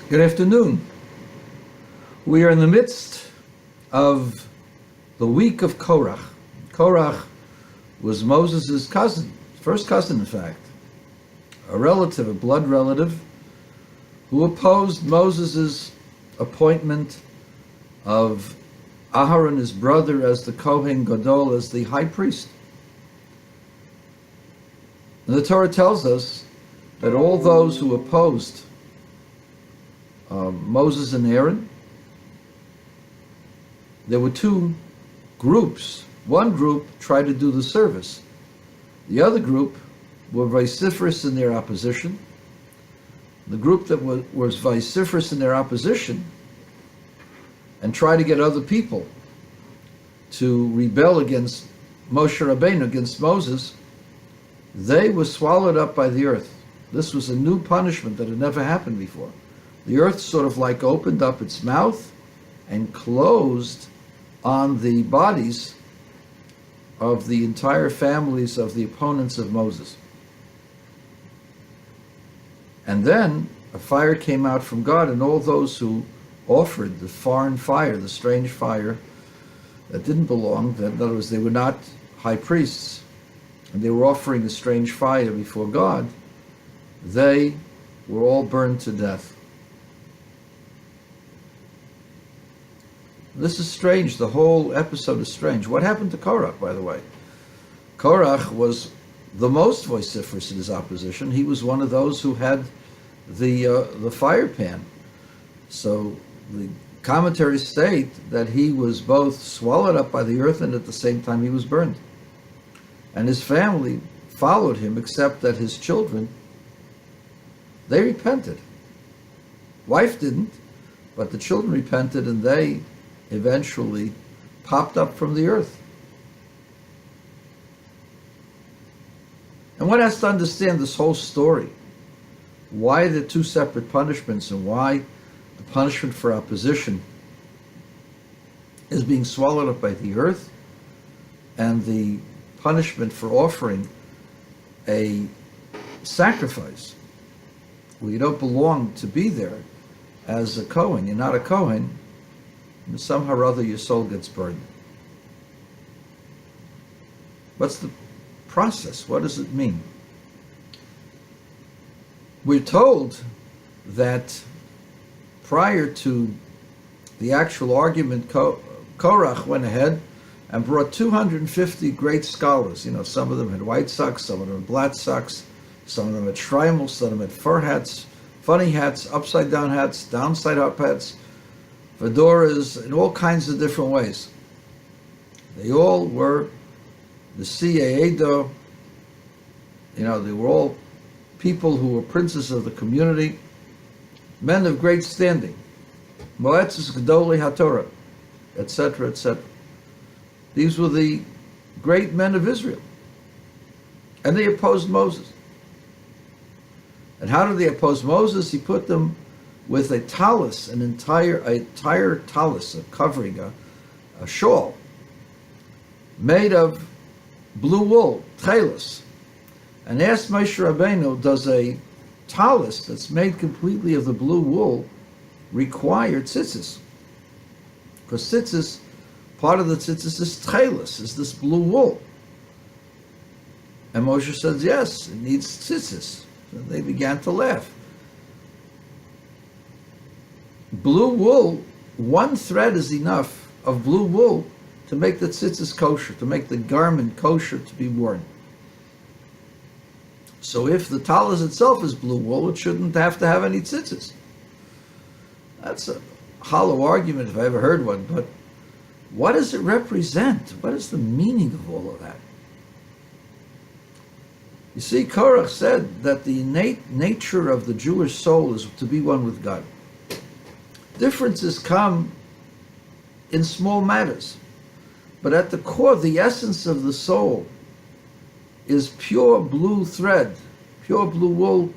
Good afternoon. We are in the midst of the week of Korach. Korach was Moses' cousin, first cousin in fact, a relative, a blood relative, who opposed Moses' appointment of Aharon, his brother, as the Kohen Gadol, as the high priest. And the Torah tells us that all those who opposed Moses and Aaron, there were two groups. One group tried to do the service. The other group were vociferous in their opposition. The group that was vociferous in their opposition and tried to get other people to rebel against Moshe Rabbeinu, against Moses, they were swallowed up by the earth. This was a new punishment that had never happened before. The earth sort of like opened up its mouth and closed on the bodies of the entire families of the opponents of Moses. And then a fire came out from God, and all those who offered the foreign fire, the strange fire that didn't belong, that in other words, they were not high priests, and they were offering a strange fire before God, they were all burned to death. This is strange. The whole episode is strange. What happened to Korach, by the way? Korach was the most vociferous in his opposition. He was one of those who had the fire pan. So the commentaries state that he was both swallowed up by the earth and at the same time he was burned. And his family followed him, except that his children, they repented. Wife didn't, but the children repented, and they eventually popped up from the earth. And one has to understand this whole story. Why the two separate punishments, and why the punishment for opposition is being swallowed up by the earth, and the punishment for offering a sacrifice where you don't belong to be there as a Kohen. You're not a Kohen, and somehow or other your soul gets burned. What's the process? What does it mean? We're told that prior to the actual argument, Korach went ahead and brought 250 great scholars. You know, some of them had white socks, some of them had black socks, some of them had shtreimels, some of them had fur hats, funny hats, upside down hats, downside up hats, fedoras, in all kinds of different ways. They all were the Edo. You know, they were all people who were princes of the community, men of great standing, Moetzes Gedolei HaTorah, etc., etc. These were the great men of Israel. And they opposed Moses. And how did they oppose Moses? He put them with a talus, an entire talus, a covering, a shawl, made of blue wool, tchelis, and asked Moshe Rabbeinu, does a talus that's made completely of the blue wool require tzitzis? Because tzitzis, part of the tzitzis is tchelis, is this blue wool. And Moshe says, yes, it needs tzitzis. And they began to laugh. Blue wool, one thread is enough of blue wool to make the tzitzis kosher, to make the garment kosher to be worn. So if the talus itself is blue wool, it shouldn't have to have any tzitzis. That's a hollow argument if I ever heard one, but what does it represent? What is the meaning of all of that? You see, Korach said that the innate nature of the Jewish soul is to be one with God. Differences come in small matters, but at the core, the essence of the soul is pure blue thread, pure blue wool.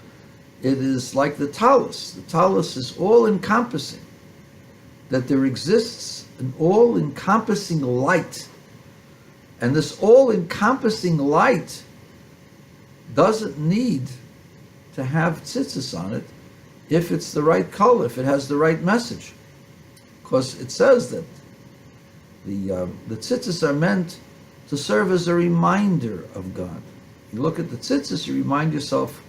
It is like the talus. The talus is all-encompassing, that there exists an all-encompassing light. And this all-encompassing light doesn't need to have tzitzis on it. if it's the right color, if it has the right message. Because it says that the tzitzis are meant to serve as a reminder of God. You look at the tzitzis, you remind yourself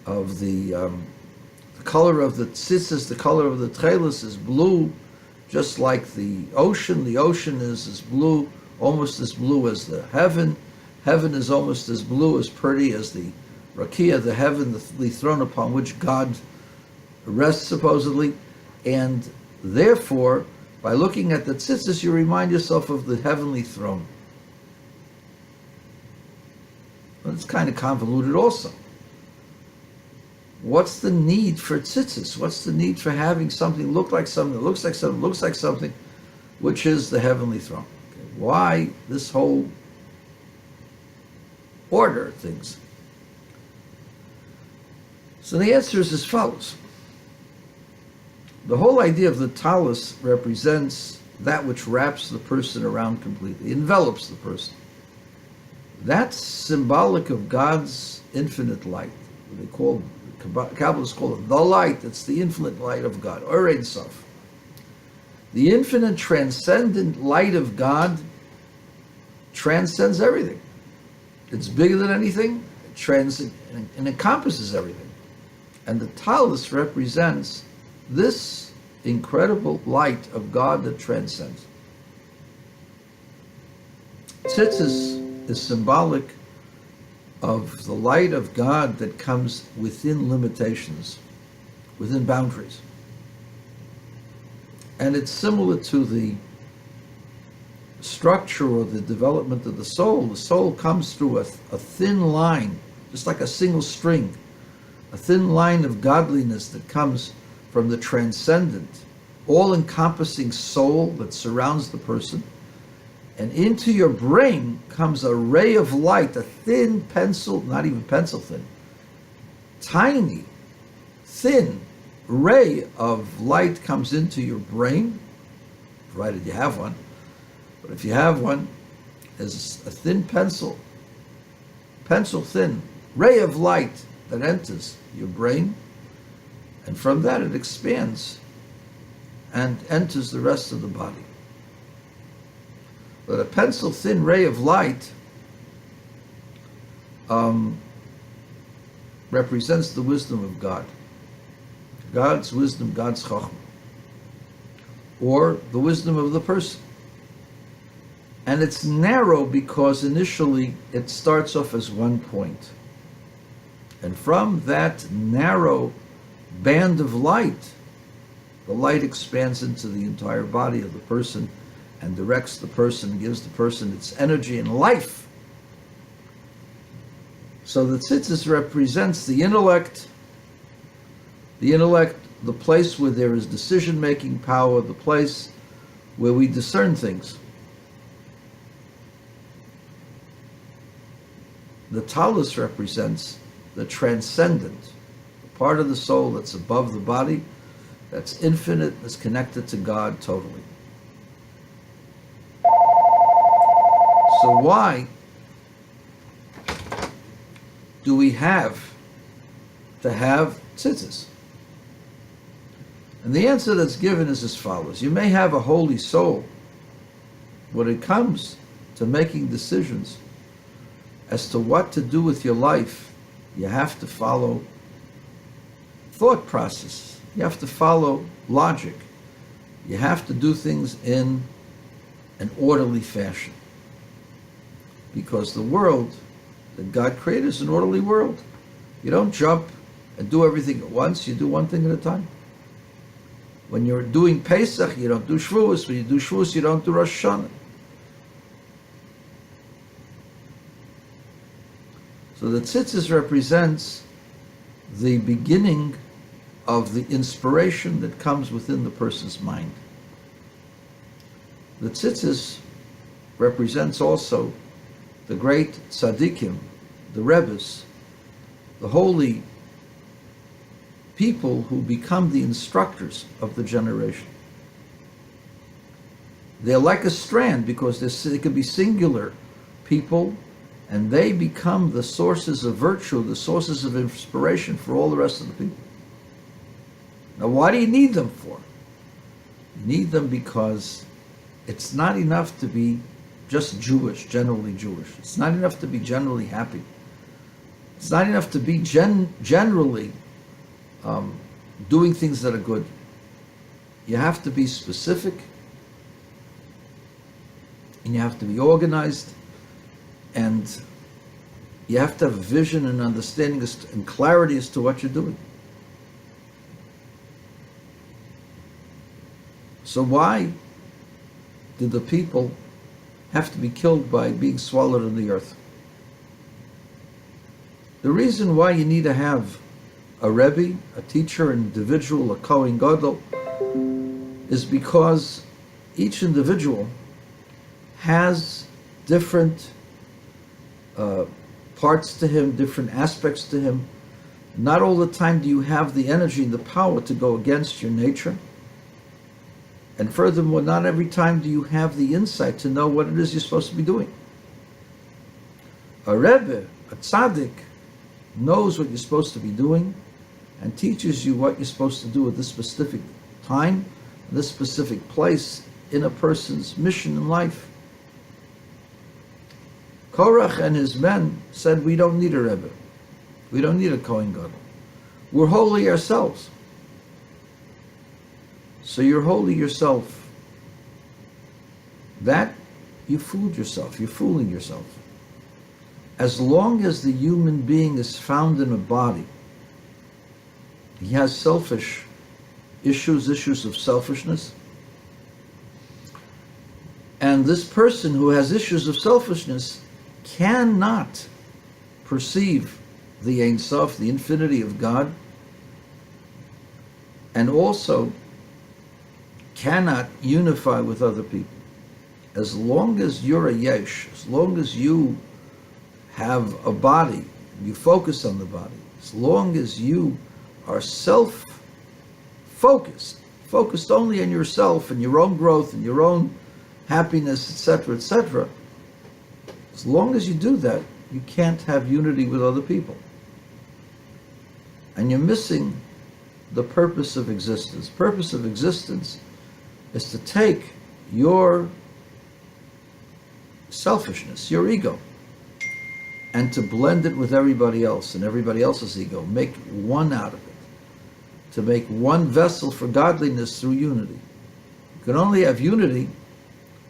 of the color of the tzitzis, the color of the tchelis is blue, just like the ocean. The ocean is as blue, almost as blue as the heaven. Heaven is almost as blue, as pretty as the rakia, the heavenly throne upon which God rests, supposedly. And therefore, by looking at the tzitzis, you remind yourself of the heavenly throne. Well, it's kind of convoluted also. What's the need for tzitzis? What's the need for having something look like something that looks like something, looks like something, which is the heavenly throne? Okay. Why this whole order of things? So the answer is as follows. The whole idea of the talus represents that which wraps the person around completely, envelops the person. That's symbolic of God's infinite light. They call, Kabbalists call it the light. It's the infinite light of God, or Ein Sof. The infinite transcendent light of God transcends everything. It's bigger than anything. It and encompasses everything. And the talus represents this incredible light of God that transcends. Tzitzis is symbolic of the light of God that comes within limitations, within boundaries. And it's similar to the structure or the development of the soul. The soul comes through a thin line, just like a single string, a thin line of godliness that comes from the transcendent, all-encompassing soul that surrounds the person. And into your brain comes a ray of light, a thin pencil, not even pencil thin, tiny, thin ray of light comes into your brain, provided you have one. But if you have one, there's a thin pencil thin ray of light that enters your brain, and from that it expands and enters the rest of the body. But a pencil thin ray of light represents the wisdom of God. God's wisdom, God's chachma, or the wisdom of the person. And it's narrow because initially it starts off as one point. And from that narrow band of light, the light expands into the entire body of the person and directs the person, gives the person its energy and life. So the tzitzis represents the intellect, the place where there is decision-making power, the place where we discern things. The talus represents the transcendent, the part of the soul that's above the body, that's infinite, that's connected to God totally. So why do we have to have tzitzis? And the answer that's given is as follows. You may have a holy soul. When it comes to making decisions as to what to do with your life, you have to follow thought process. You have to follow logic. You have to do things in an orderly fashion. Because the world that God created is an orderly world. You don't jump and do everything at once. You do one thing at a time. When you're doing Pesach, you don't do Shavuos. When you do Shavuos, you don't do Rosh Hashanah. So the tzitzis represents the beginning of the inspiration that comes within the person's mind. The tzitzis represents also the great tzaddikim, the Rebbes, the holy people who become the instructors of the generation. They're like a strand because they could be singular people, and they become the sources of virtue, the sources of inspiration for all the rest of the people. Now, why do you need them for? You need them because it's not enough to be just Jewish, generally Jewish. It's not enough to be generally happy. It's not enough to be generally doing things that are good. You have to be specific, and you have to be organized, and you have to have a vision and understanding and clarity as to what you're doing. So why did the people have to be killed by being swallowed in the earth? The reason why you need to have a Rebbe, a teacher, an individual, a Kohen Gadol, is because each individual has different parts to him, different aspects to him. Not all the time do you have the energy and the power to go against your nature. And furthermore, not every time do you have the insight to know what it is you're supposed to be doing. A Rebbe, a tzaddik, knows what you're supposed to be doing and teaches you what you're supposed to do at this specific time, this specific place in a person's mission in life. Korach and his men said, we don't need a Rebbe. We don't need a Kohen Gadol. We're holy ourselves. So you're holy yourself. That, you fooled yourself. You're fooling yourself. As long as the human being is found in a body, he has selfish issues of selfishness. And this person who has issues of selfishness cannot perceive the Ein Sof, the infinity of God, and also cannot unify with other people. As long as you're a yesh, as long as you have a body, you focus on the body, as long as you are self-focused, focused only on yourself and your own growth and your own happiness, etc., etc., as long as you do that, you can't have unity with other people. And you're missing the purpose of existence. Purpose of existence is to take your selfishness, your ego, and to blend it with everybody else and everybody else's ego. Make one out of it. To make one vessel for godliness through unity. You can only have unity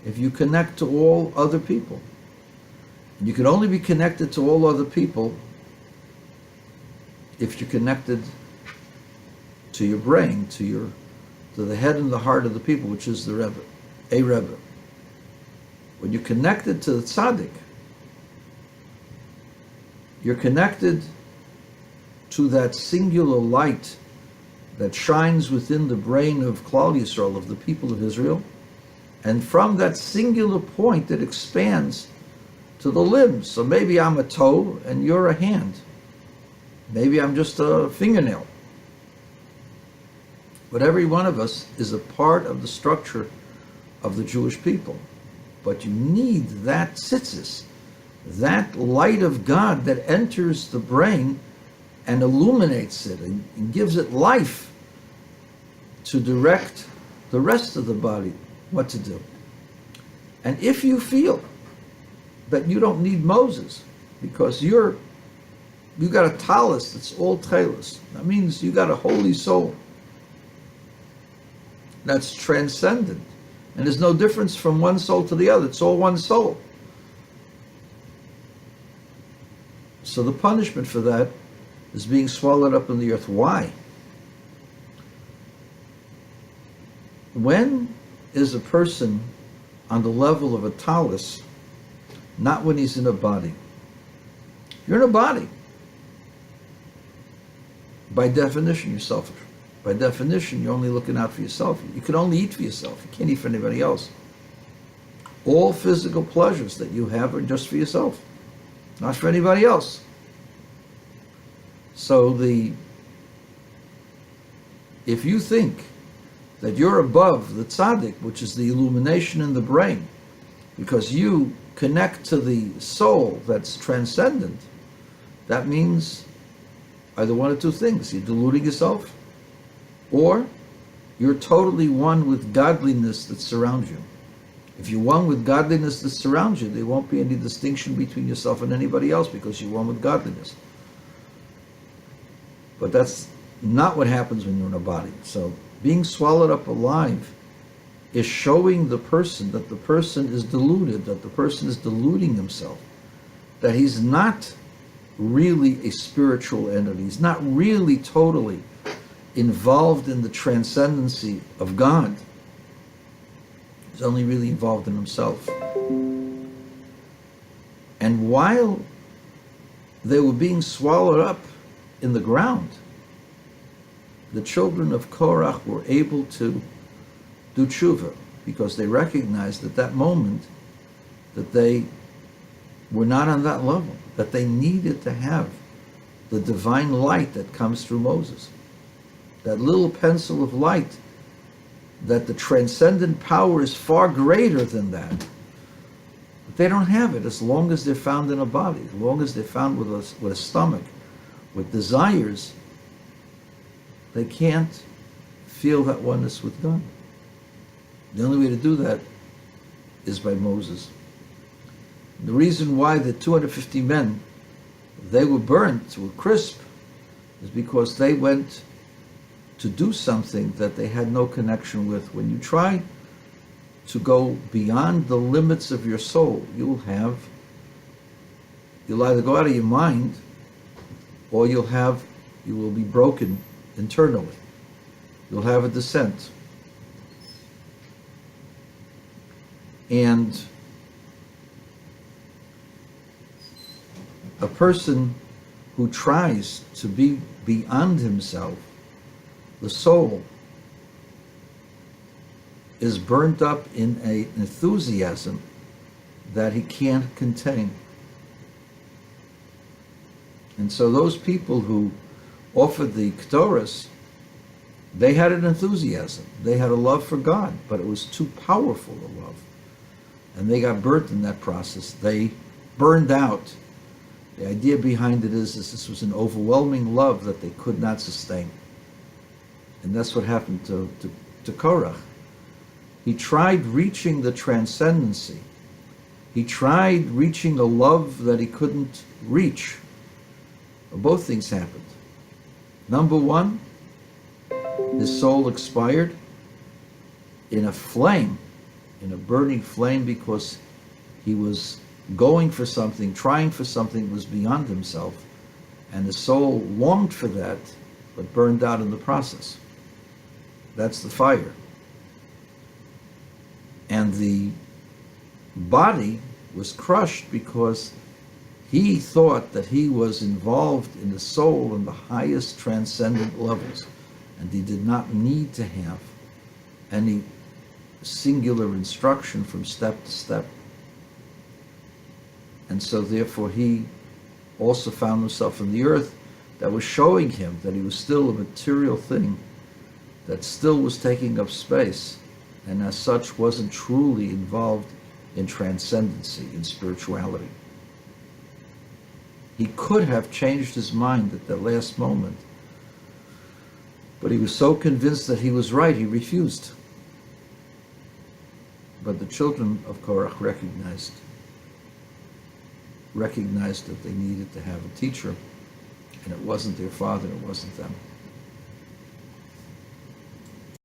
if you connect to all other people. And you can only be connected to all other people if you're connected to your brain, to the head and the heart of the people, which is the Rebbe, a Rebbe. When you're connected to the tzaddik, you're connected to that singular light that shines within the brain of Klal Yisrael, of the people of Israel, and from that singular point it expands to the limbs. So maybe I'm a toe and you're a hand. Maybe I'm just a fingernail. But every one of us is a part of the structure of the Jewish people. But you need that tzitzis, that light of God that enters the brain and illuminates it and gives it life to direct the rest of the body what to do. And if you feel that you don't need Moses because you got a talus that's all tailus, that means you got a holy soul that's transcendent. And there's no difference from one soul to the other. It's all one soul. So the punishment for that is being swallowed up in the earth. Why? When is a person on the level of a talus? Not when he's in a body. You're in a body. By definition, you're selfish. By definition, you're only looking out for yourself. You can only eat for yourself. You can't eat for anybody else. All physical pleasures that you have are just for yourself, not for anybody else. So if you think that you're above the tzaddik, which is the illumination in the brain, because you connect to the soul that's transcendent, that means either one or two things. You're deluding yourself, or you're totally one with godliness that surrounds you. If you're one with godliness that surrounds you, there won't be any distinction between yourself and anybody else because you're one with godliness. But that's not what happens when you're in a body. So being swallowed up alive is showing the person that the person is deluded, that the person is deluding himself, that he's not really a spiritual entity. He's not really totally involved in the transcendency of God. He's only really involved in himself. And while they were being swallowed up in the ground, the children of Korach were able to do tshuva because they recognized at that moment that they were not on that level, that they needed to have the divine light that comes through Moses. That little pencil of light, that the transcendent power is far greater than that. But they don't have it as long as they're found in a body, as long as they're found with a stomach, with desires. They can't feel that oneness with God. The only way to do that is by Moses. The reason why the 250 men, they were burnt to a crisp, is because they went to do something that they had no connection with. When you try to go beyond the limits of your soul, you'll either go out of your mind, or you will be broken internally. You'll have a descent. And a person who tries to be beyond himself, the soul, is burnt up in an enthusiasm that he can't contain. And so those people who offered the Ketores, they had an enthusiasm. They had a love for God, but it was too powerful a love. And they got burnt in that process. They burned out. The idea behind it is this was an overwhelming love that they could not sustain. And that's what happened to Korach. He tried reaching the transcendency. He tried reaching a love that he couldn't reach. Both things happened. Number one, his soul expired in a flame, in a burning flame, because he was going for something, trying for something that was beyond himself, and his soul longed for that, but burned out in the process. That's the fire. And the body was crushed because he thought that he was involved in the soul in the highest transcendent levels, and he did not need to have any singular instruction from step to step. And so therefore he also found himself in the earth that was showing him that he was still a material thing that still was taking up space, and as such wasn't truly involved in transcendency, in spirituality. He could have changed his mind at that last moment, but he was so convinced that he was right, he refused. But the children of Korach recognized that they needed to have a teacher, and it wasn't their father, it wasn't them.